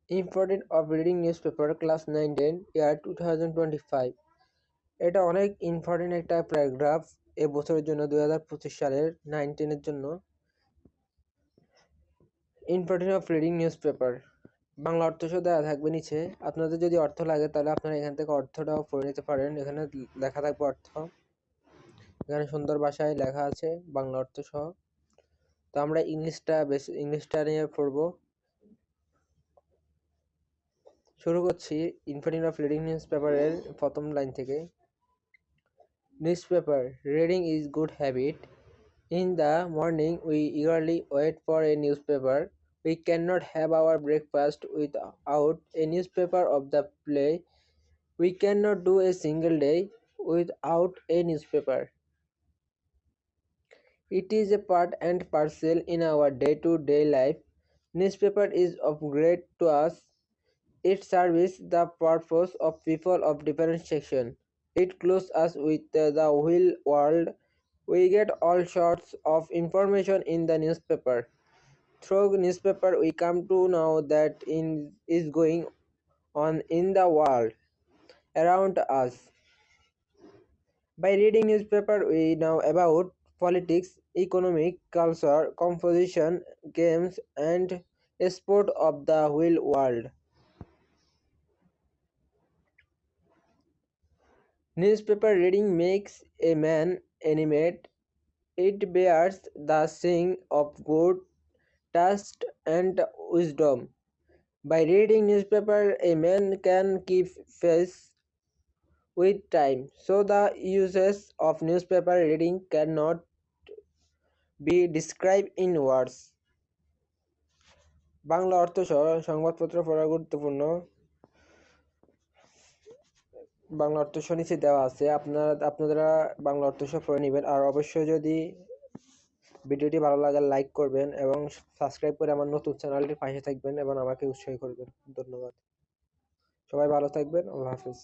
Importance of reading newspaper class 9-10 year 2025 এটা অনেক important একটা প্যারাগ্রাফ এবছরের জন্য 2025 সালের 9-10 এর জন্য। Importance of reading newspaper Bangla অর্থ সহ দেওয়া থাকবে নিচে। আপনাদের যদি অর্থ লাগে তাহলে আপনারা এখান থেকে অর্থটাও পড়ে নিতে পারেন। এখানে লেখা থাকবে অর্থ, এখানে সুন্দর ভাষায় লেখা আছে বাংলা অর্থ সহ। তো আমরা ইংলিশটা নিয়ে পড়বো। শুরু করছি ইম্পর্টেন্স অফ রিডিং নিউজপেপারের প্রথম লাইন থেকে। Newspaper reading is good habit. In the morning we eagerly wait for a newspaper. We cannot have our breakfast without a newspaper of the play. We cannot do a single day without a newspaper. It is a part and parcel in our day-to-day life. Newspaper is of great to us. It serves the purpose of people of different sections. It clothes us with the whole world. We get all sorts of information in the newspaper. Through newspaper we come to know that is going on in the world around us. By reading newspaper we know about politics, economic, culture, composition, games and sport of the whole world. Newspaper reading makes a man animate. It bears the sign of good taste and wisdom. By reading newspaper, a man can keep pace with time. So the uses of newspaper reading cannot be described in words. Bangla অর্থ সহ সংবাদপত্র পড়া গুরুত্বপূর্ণ। বাংলা অর্থ সহ নিচে দেওয়া আছে, আপনারা বাংলা অর্থ সহ পড়ে নেবেন। আর অবশ্যই যদি ভিডিওটি ভালো লাগে লাইক করবেন এবং সাবস্ক্রাইব করে আমার নতুন চ্যানেলটির পাশে থাকবেন এবং আমাকে উৎসাহ করবেন। ধন্যবাদ। সবাই ভালো থাকবেন। আল্লাহ হাফেজ।